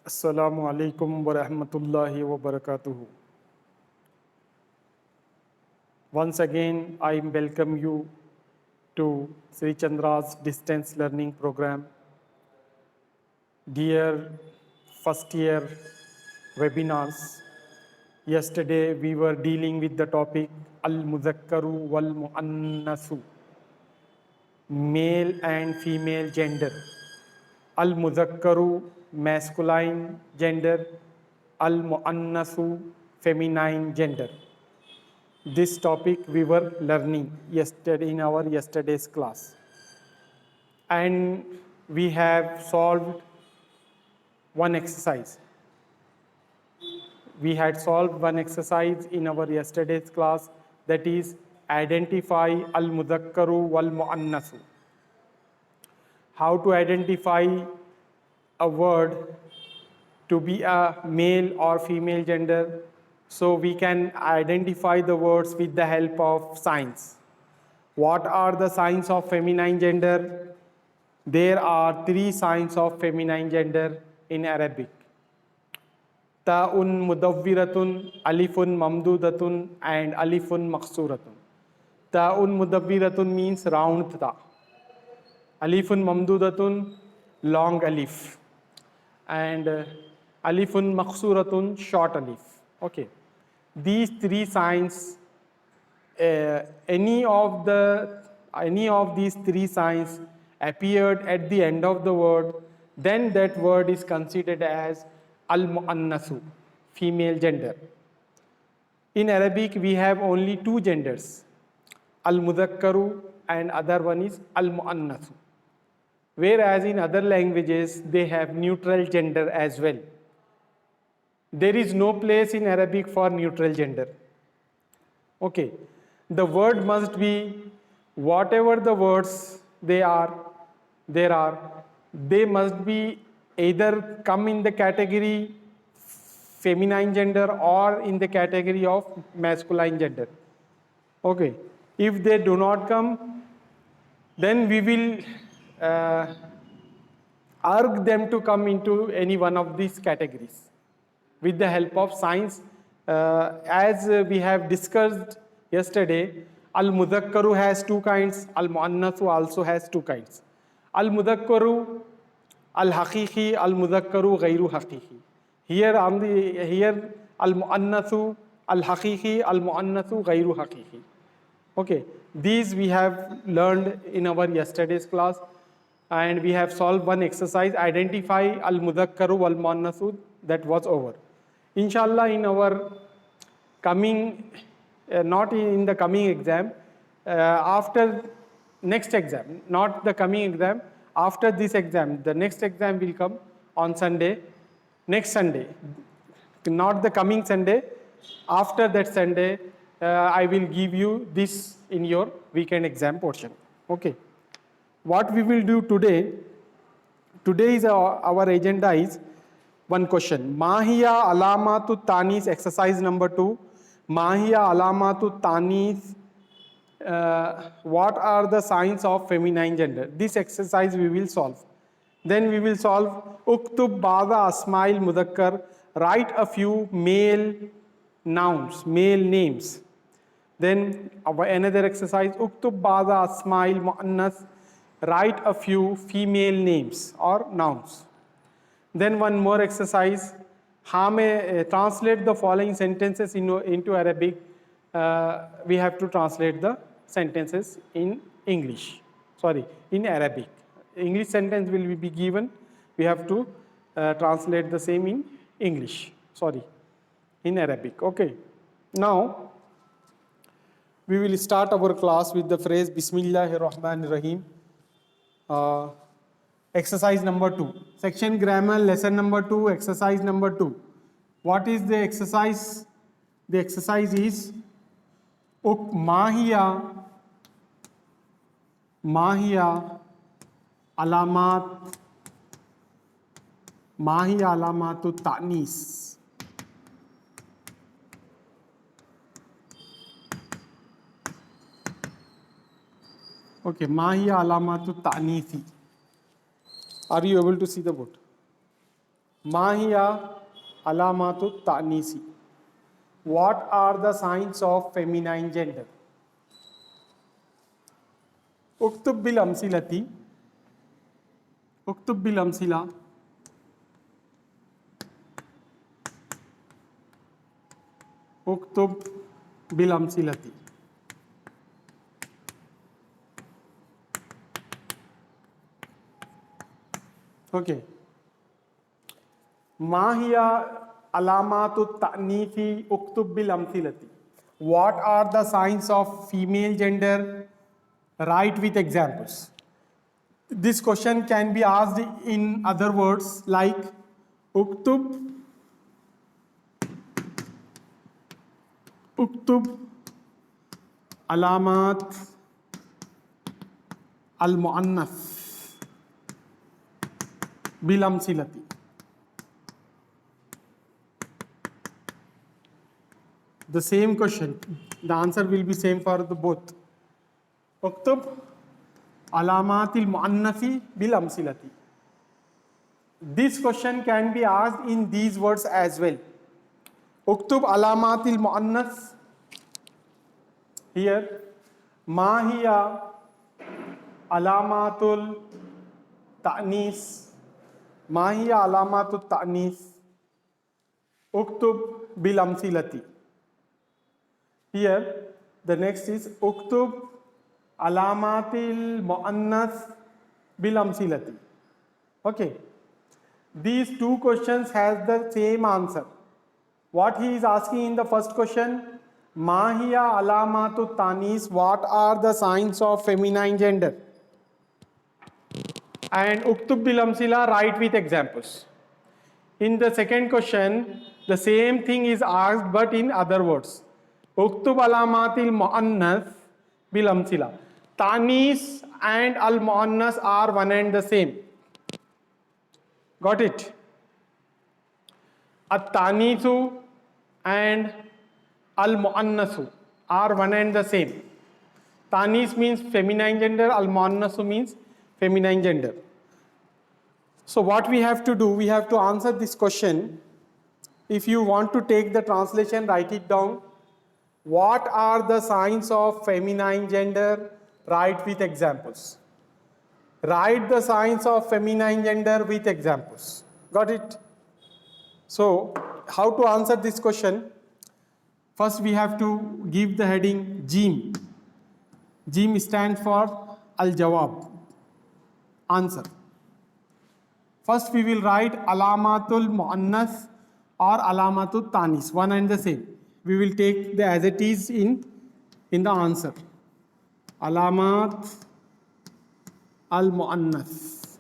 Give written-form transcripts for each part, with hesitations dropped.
Assalamu alaikum wa rahmatullahi wa barakatuhu. Once again, I welcome you to Sri Chandra's distance learning program. Dear first year webinars, yesterday we were dealing with the topic Al-Mudhakkaru wal-Mu'annasu, male and female gender. Al-Mudhakkaru, masculine gender, Al-Mu'annasu, feminine gender. This topic we were learning yesterday in our yesterday's class. And we have solved one exercise. We had solved one exercise in our yesterday's class, that is identify Al-Mudhakkaru wal-Mu'annasu. How to identify a word to be a male or female gender, so we can identify the words with the help of signs. What are the signs of feminine gender? There are 3 signs of feminine gender in Arabic. Ta'un mudawwiratun, alifun mamdudatun, and alifun maqsuratun. Ta'un mudawwiratun means round ta. Alifun mamdudatun, long alif. And alifun maqsuratun, short alif. Okay. These 3 signs, any of these 3 signs appeared at the end of the word, then that word is considered as al-mu'annasu, female gender. In Arabic, we have only 2 genders, al-mudhakkaru and other one is al-mu'annasu. Whereas in other languages, they have neutral gender as well. There is no place in Arabic for neutral gender. Okay, the word must be, whatever the words there are, they must be either come in the category feminine gender or in the category of masculine gender. Okay, if they do not come, then we will urge them to come into any one of these categories with the help of signs. As we have discussed yesterday, Al-Mudhakkaru has 2 kinds, Al-Mu'annasu also has 2 kinds. Al-Mudhakkaru, Al-Haqiqi, Al-Mudhakkaru, Ghayru Haqiqi. Here Al-Mu'annasu, Al-Haqiqi, Al-Mu'annasu, Ghayru Haqiqi. Okay, these we have learned in our yesterday's class, and we have solved one exercise, identify Al-Mudhakkaru wal-Mu'annasu, that was over. Inshallah, in our coming, not in the coming exam, after next exam, not the coming exam, after this exam, the next exam will come on Sunday, next Sunday, not the coming Sunday, after that Sunday, I will give you this in your weekend exam portion. Okay. What we will do today is our agenda is one question. Mahiya alamatu tanis, exercise number 2. Mahiya alamatu tanis, what are the signs of feminine gender? This exercise we will solve. Then we will solve Uktub bada asmail mudhakkar, write a few male nouns, male names. Then another exercise, Uktub bada asmail muannas, write a few female names or nouns. Then one more exercise, translate the following sentences into Arabic. We have to translate the sentences in in Arabic. English sentence will be given. We have to translate the same in English, in Arabic. Okay. Now, we will start our class with the phrase Bismillahir Rahmanir Rahim. Exercise number 2. Section grammar, lesson number 2, exercise number 2. What is the exercise? The exercise is Mahiya alamatu ta'nis. Okay, Mahiya alamatu ta'nisi. Are you able to see the board? माहिया अलामातु तानीसी. What are the signs of feminine gender? उक्तुब बिल अमसिलती. उक्तुब बिल अमसिला. उक्तुब बिल अमसिलती. Okay. माहिया अलामातु तानीफी उक्तुब बिल अमसिलती. What are the signs of female gender? Write with examples. This question can be asked in other words like uktub alamat al muannas bil amsilati. The same question, the answer will be same for the both. Uktub alamatil muannasi bil amsilati. This question can be asked in these words as well. Uktub alamatil muannas. Here, ma hiya alamatul ta'nis. Ma hiya alamatul ta'nis. Uktub bil amsilati. Here, the next is uktub alamatil muannas bil amsilati. Okay. These two questions has the same answer. What he is asking in the first question, Mahiya alamatu tanis, what are the signs of feminine gender? And uktub bil amsila, write with examples. In the second question, the same thing is asked but in other words. Uktub alamatil muannas bil amsila. Tanis and al muannas are one and the same. Got it? At-tanisu and al-mu'annasu are one and the same. Tanis means feminine gender, al-mu'annasu means feminine gender. So what we have to do, we have to answer this question. If you want to take the translation, write it down. What are the signs of feminine gender? Write with examples. Write the signs of feminine gender with examples. Got it? So, how to answer this question? First, we have to give the heading Jim. Jim stands for Al-Jawab, answer. First, we will write Alamatul Muannas or Alamatul Tanis, one and the same. We will take the as it is in the answer. Alamat al-Muannas.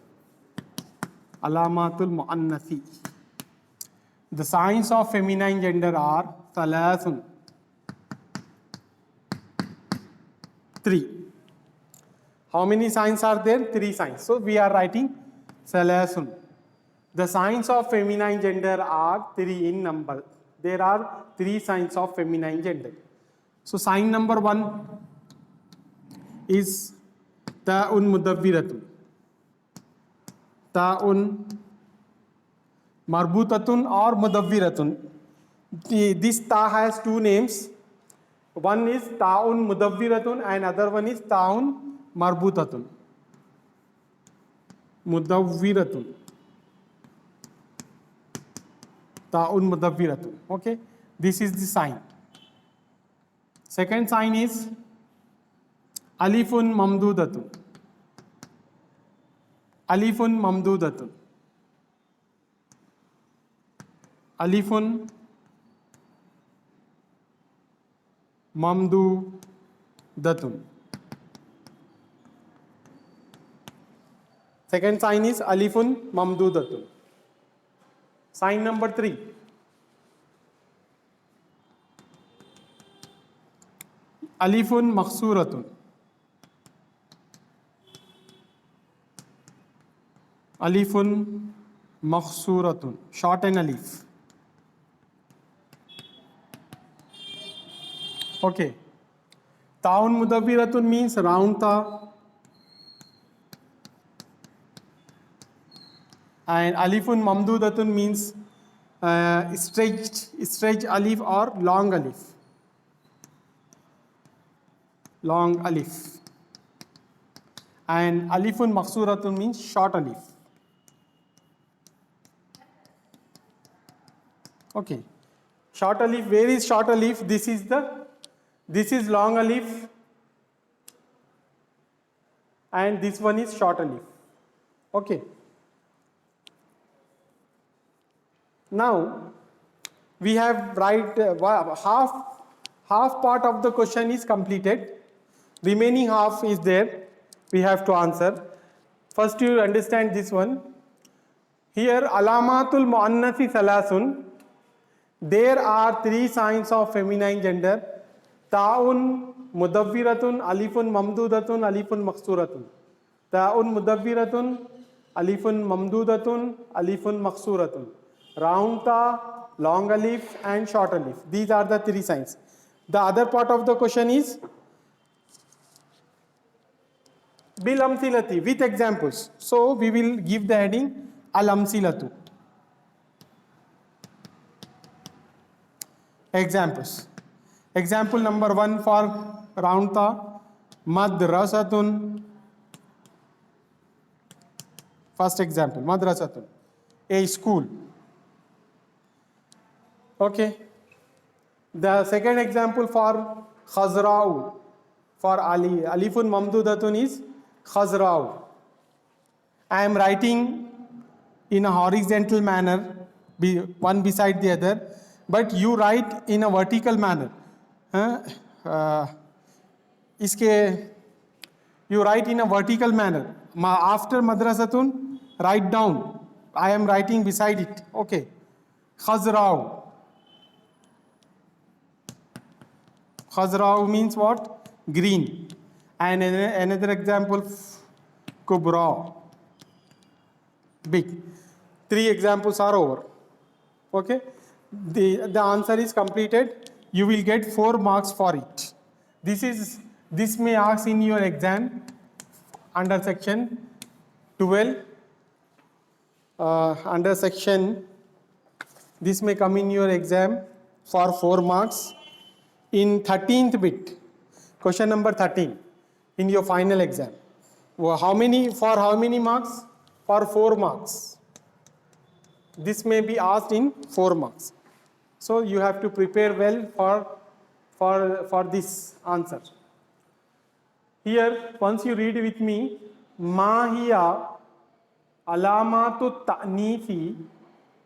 Alamatul Muannasi. The signs of feminine gender are Thalathun. 3. How many signs are there? 3 signs. So we are writing Thalathun. The signs of feminine gender are 3 in number. There are 3 signs of feminine gender. So sign number 1 is Ta'un Mudawwiratun. Ta'un Marbutatun or Mudawwiratun. This Ta has 2 names. One is Ta'un Mudawwiratun and other one is Ta'un Marbutatun. Mudawwiratun. Ta'un Mudawwiratun. Okay. This is the sign. Second sign is Alifun Mamdudatun. Alifun Mamdudatun. Alifun Mamdudatun. Second sign is Alifun Mamdudatun. Sign number 3. Alifun Maksuratun. Alifun Maksuratun. Short and alif. Okay. Ta'un Mudawwiratun means round ta. And alifun mamdudatun means stretched alif or long alif. Long alif. And alifun maksuratun means short alif. Okay. Short alif, where is short alif? This is long alif, and this one is short alif. Okay. Now we have half part of the question is completed. Remaining half is there. We have to answer. First, you understand this one. Here, alamatul muannasi salasun. There are 3 signs of feminine gender. Ta'un mudawwiratun, alifun mamdudatun, alifun maksuratun. Ta'un mudawwiratun, alifun mamdudatun, alifun maksuratun. Round ta, long alif and short alif. These are the 3 signs. The other part of the question is bil amthilati, with examples. So we will give the heading al amthilatu. Examples. Example number 1 for round ta, madrasatun. First example, madrasatun, a school. Okay. The second example for khazra'u, for Ali, alifun mamdudatun is khazra'u. I am writing in a horizontal manner, one beside the other, but you write in a vertical manner. You write in a vertical manner. After madrasatun, write down. I am writing beside it. Okay. Khazra'u. Khazra'u means what? Green. And another example, kubra, big. 3 examples are over. Okay. The answer is completed. You will get 4 marks for it. This may ask in your exam under section 12. Under section, this may come in your exam for 4 marks. In 13th bit, question number 13, in your final exam. For how many marks? For 4 marks. This may be asked in 4 marks. So you have to prepare well for this answer. Here, once you read with me, ma hiya alamatu ta'nifi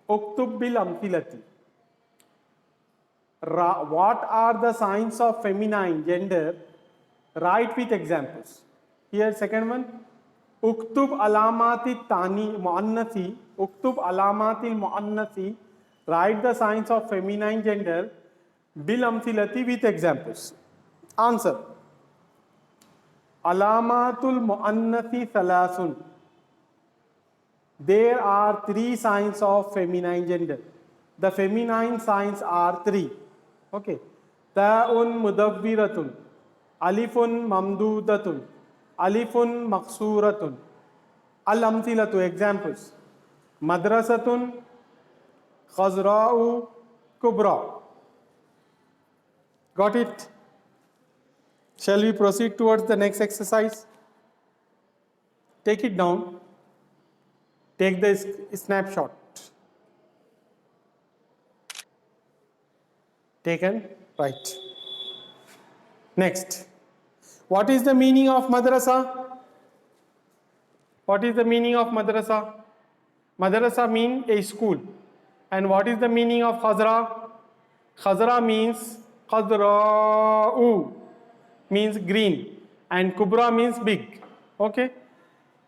uktub bil amthilati. What are the signs of feminine gender? Write with examples. Here, second one, uktub alamati tani muannasi, uktub alamatil muannasi. Write the signs of feminine gender bil amthilati with examples. Answer. Alamatul muannasi salasun. There are 3 signs of feminine gender. The feminine signs are 3. Okay. Ta'un mudawwiratun, alifun mamdudatun, alifun maksuratun. Al-amthilatu, examples. Madrasatun, khazra'u, kubra. Got it? Shall we proceed towards the next exercise? Take it down. Take the snapshot. Taken, right. Next. What is the meaning of madrasa? What is the meaning of madrasa? Madrasa means a school. And what is the meaning of khazra? Khazra means khadra'u, means green, and kubra means big. Okay.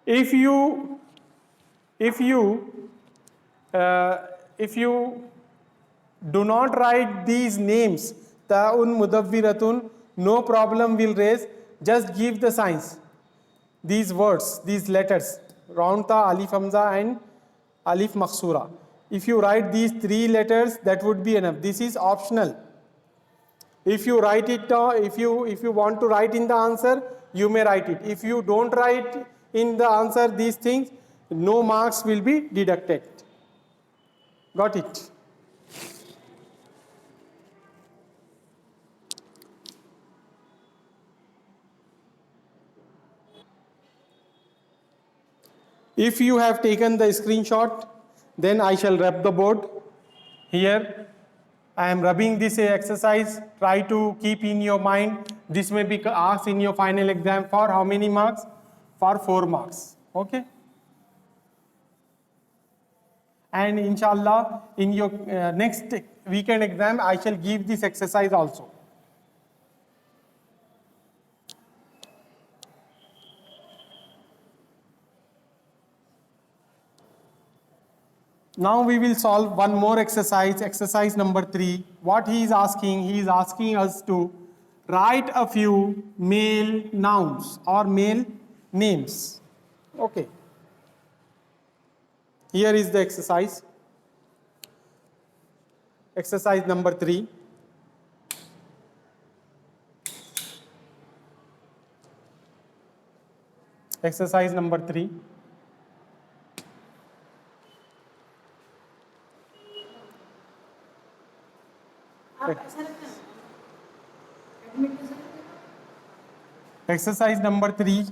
If you do not write these names, ta'un mudawwiratun, no problem will raise. Just give the signs. These words, these letters, round ta, alif hamza and alif maksura. If you write these 3 letters, that would be enough. This is optional. If you write it down, if you want to write in the answer, you may write it. If you don't write in the answer these things, no marks will be deducted. Got it? If you have taken the screenshot, then I shall rub the board. Here, I am rubbing this exercise. Try to keep in your mind, this may be asked in your final exam for how many marks? For 4 marks. Okay? And inshallah, in your next weekend exam, I shall give this exercise also. Now we will solve one more exercise, exercise number 3. What he is asking us to write a few male nouns or male names. Okay. Here is the exercise. Exercise number 3. Exercise number 3. Exercise number 3.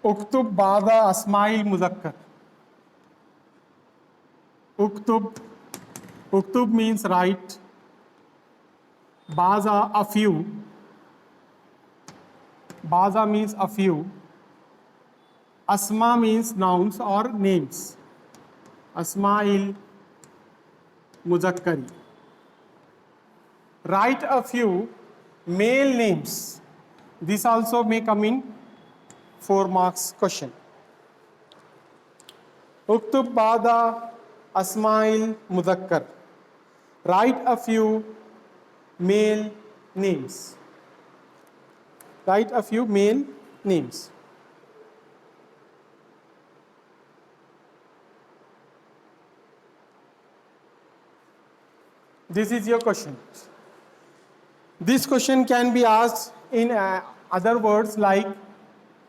Uktub bada asmail muzakkar. Uktub means write. Baza, a few. Baza means a few. Asma means nouns or names. Asmail muzakkari. Write a few male names. This also may come in 4 marks question. Uktub bada asmail muzakkar. Write a few male names. Write a few male names. This is your question. This question can be asked in other words like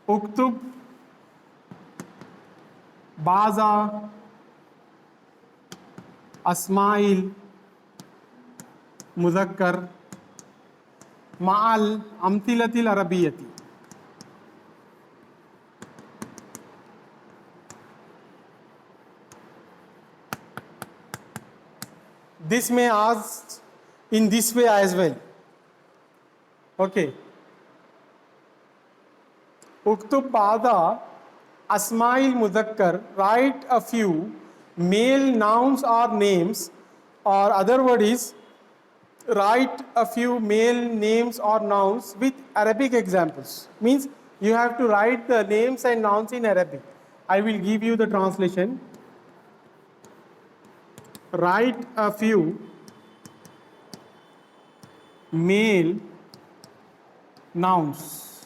Uktub baza asmail muzakkar ma'al amthilatil arabiyyati. This may asked in this way as well. Okay. Uktub bada asmail muzakkar, write a few male nouns or names, or other word is write a few male names or nouns with Arabic examples. Means you have to write the names and nouns in Arabic. I will give you the translation. Write a few male nouns.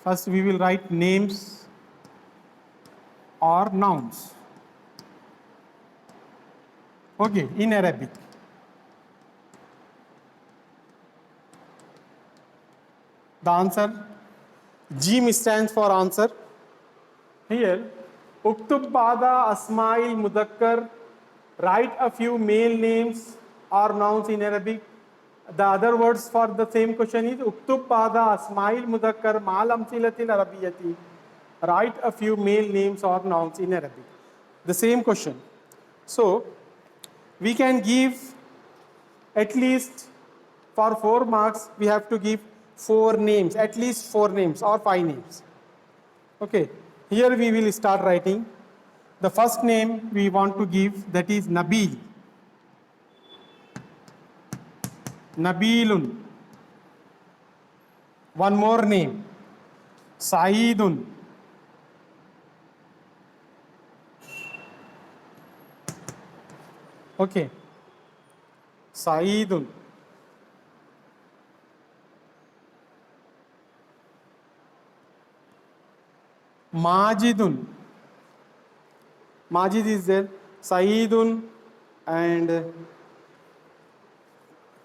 First we will write names or nouns. Okay, in Arabic. The answer, Jim stands for answer. Here, Uktub bada asmail mudakkar, write a few male names or nouns in Arabic. The other words for the same question is Uktub bada asmail mudakkar mal amthilatil arabiyyati, write a few male names or nouns in Arabic. The same question. So, we can give at least for 4 marks, we have to give 4 names, at least 4 names or 5 names. Okay, here we will start writing. The first name we want to give, that is Nabil. Nabilun. One more name, Saidun. Okay, Saidun. Majidun. Majid is there. Saidun and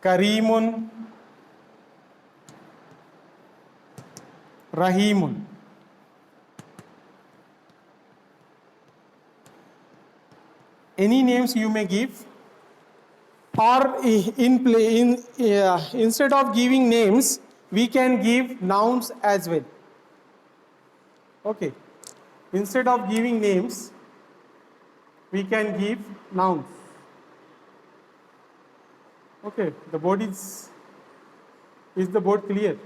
Karimun, Rahimun. any names you may give, or instead of giving names, we can give nouns as well. Okay, instead of giving names, we can give nouns. Okay, the board is the board clear?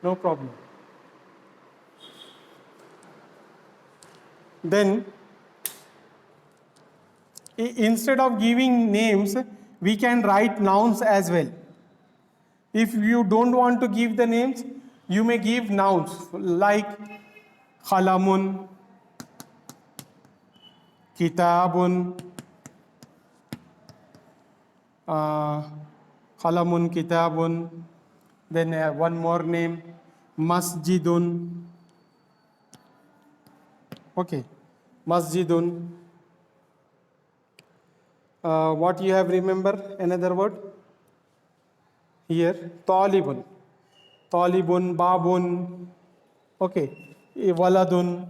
No problem. Then instead of giving names, we can write nouns as well. If you don't want to give the names, you may give nouns like khalamun, kitabun, khalamun, kitabun. Then one more name, masjidun. Okay, masjidun. What you have remember? Another word here, talibun. Talibun, babun. Okay, waladun.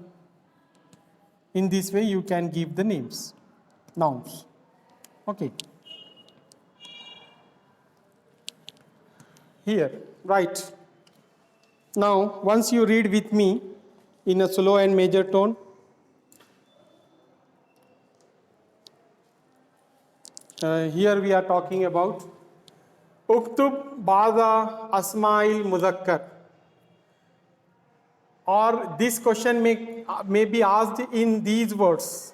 In this way, you can give the names, nouns. Okay. Here, right. Now, once you read with me in a slow and major tone. Here we are talking about Uktub Bada Asmail Muzakkar. Or this question may be asked in these words.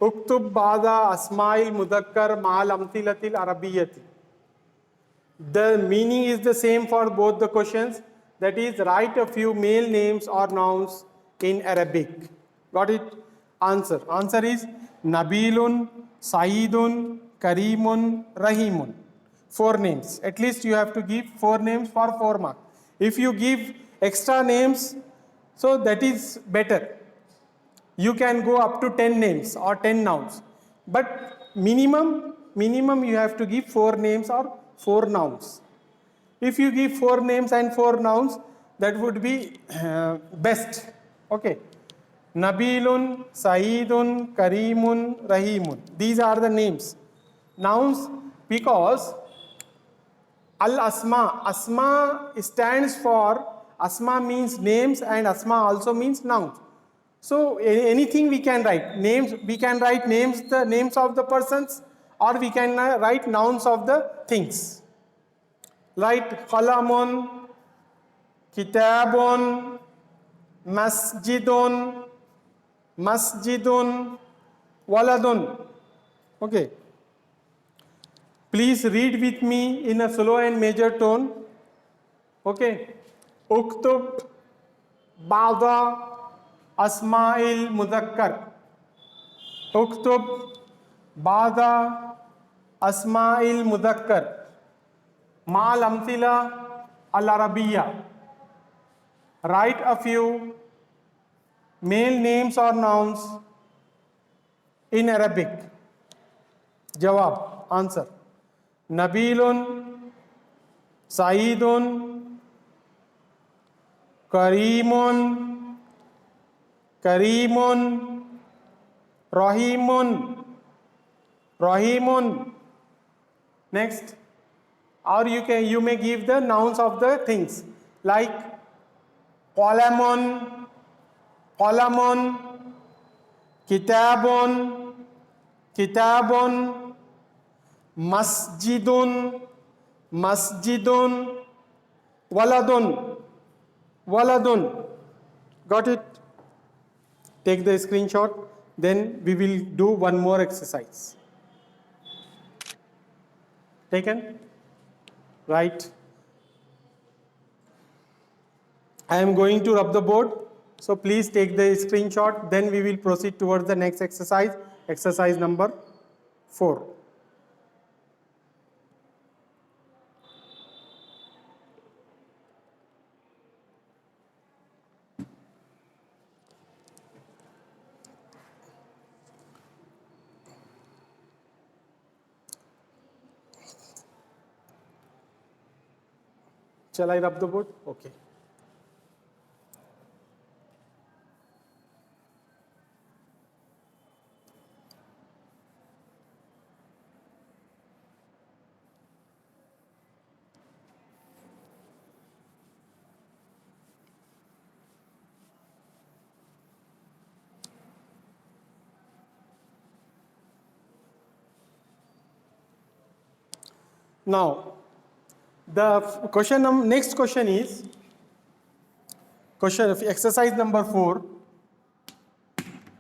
Uktub Bada Asmail Muzakkar Mal Amtilatil Arabiyyati. The meaning is the same for both the questions. That is, write a few male names or nouns in Arabic. Got it? Answer. Answer is Nabilun, Saidun, Karimun, Rahimun. 4 names. At least you have to give 4 names for 4 marks. If you give extra names, so that is better. You can go up to 10 names or 10 nouns. But minimum you have to give 4 names or 4 nouns. If you give 4 names and 4 nouns, that would be best. Okay. Nabilun, Saidun, Karimun, Rahimun. These are the names. Nouns, because Al-Asma. Asma stands for, Asma means names and Asma also means nouns. So anything we can write. Names, we can write names, the names of the persons, or we can write nouns of the things. Write Qalamun, Kitabun, Masjidun, Masjidun, Waladun. Okay. Please read with me in a slow and major tone. Okay. Uktub Ba'da Asma'il Muzakkar. Uktub Ba'da Asma'il Muzakkar. Mal Amthila Al Arabiya. Write a few male names or nouns in Arabic. Jawab, answer. Nabilun, Saidun, Karimun, Karimun, Rahimun, Rahimun. Next. Or you may give the nouns of the things like Qalamun, Qalamun, Kitabun, Kitabun, Masjidun, Masjidun, Waladun, Waladun. Got it? Take the screenshot. Then we will do one more exercise. Taken? Right. I am going to rub the board. So please take the screenshot. Then we will proceed towards the next exercise. Exercise number 4. Shall I rub the board? Okay. Now, the next question is question of exercise number 4.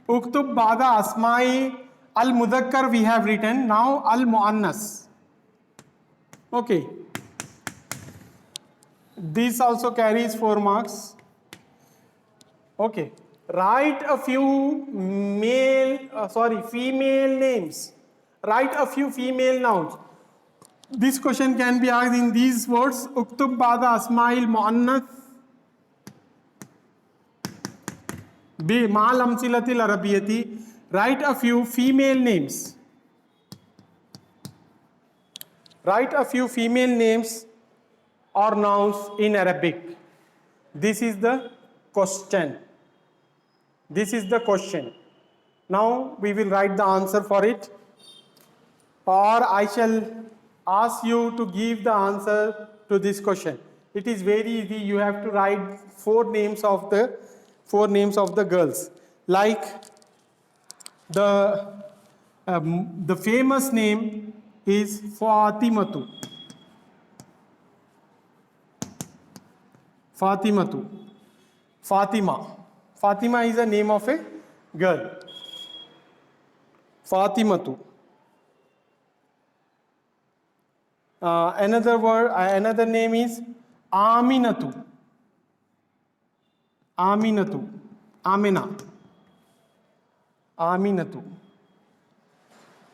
Uktub bada asma'i al mudakkar we have written. Now al muannas. Okay. This also carries 4 marks. Okay. Write a few female names. Write a few female nouns. This question can be asked in these words. Uktub bada asma'il muannas bi mal amsilatil arabiyati. Write a few female names. Write a few female names or nouns in Arabic. This is the question. This is the question. Now we will write the answer for it, or I shall ask you to give the answer to this question. It is very easy. You have to write 4 names of the girls. Like the famous name is Fatimatu. Fatima is the name of a girl. Fatimatu. Another name is Aminatu. Amina.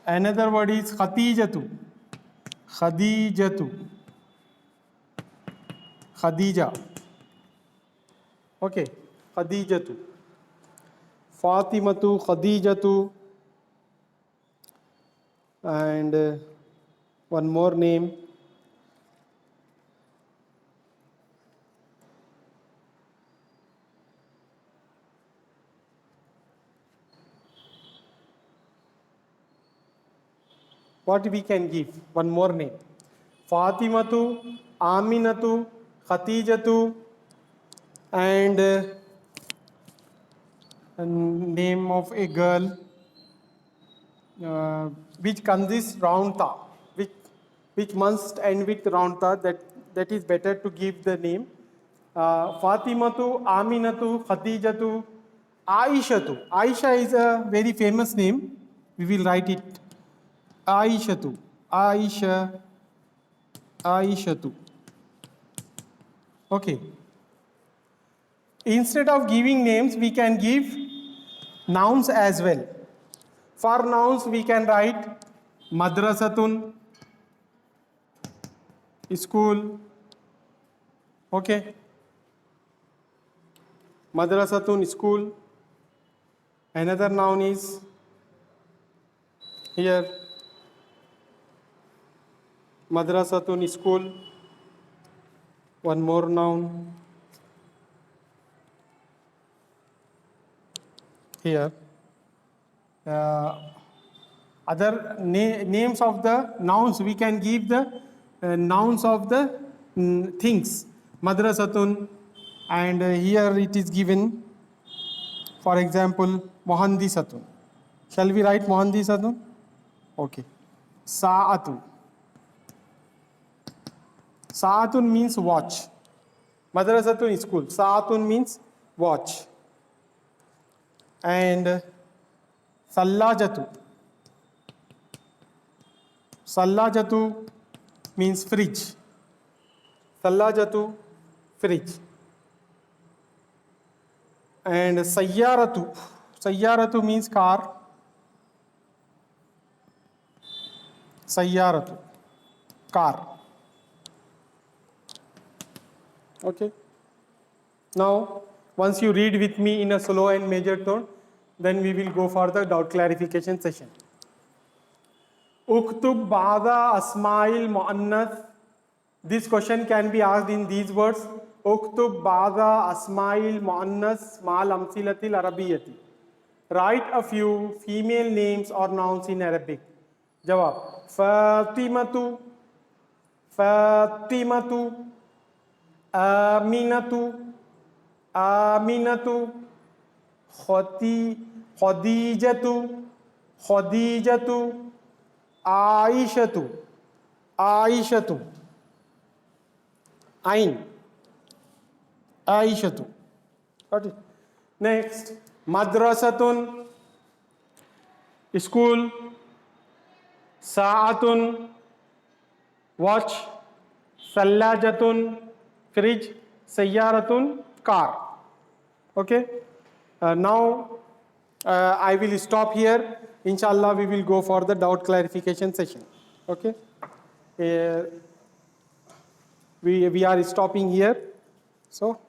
Another word is Khatijatu. Khadija. Okay, Khadijatu. Fatimatu, Khadijatu, and one more name. What we can give? One more name. Fatimatu, Aminatu, Khatijatu, and a name of a girl which consists round ta, which must end with round ta. That is better to give the name. Fatimatu, Aminatu, Khatijatu, Aishatu. Aisha is a very famous name. We will write it. Aishatu. Okay. Instead of giving names, we can give nouns as well. For nouns, we can write madrasatun, school. Okay. Madrasatun, school. Another noun is here. Madrasatun, school. One more noun here. Other names of the nouns, we can give the nouns of the things. Madrasatun, and here it is given, for example, Mohandisatun. Shall we write Mohandisatun? Okay. Sa'atu. Sa'atun means watch. Madrasatun is school. Sa'atun means watch. And Sallajatu. Sallajatu means fridge. Sallajatu, fridge. And Sayyaratu. Sayyaratu means car. Sayyaratu, car. Okay. Now, once you read with me in a slow and measured tone, then we will go for the doubt clarification session. Uktub ba'da asma'il mu'annath. This question can be asked in these words. Uktub ba'da asma'il mu'annath ma'al amsilatil arabiyyati. Write a few female names or nouns in Arabic. Jawab. Fatimatu, Aminatu, Khadijatu, Aishatu, Aishatu. Ain. Aishatu. Got it? Next, madrasatun, school. Sa'atun, watch. Sallajatun, fridge. Sayyaratun, car. Okay? Now I will stop here. Inshallah, we will go for the doubt clarification session. Okay? We are stopping here. So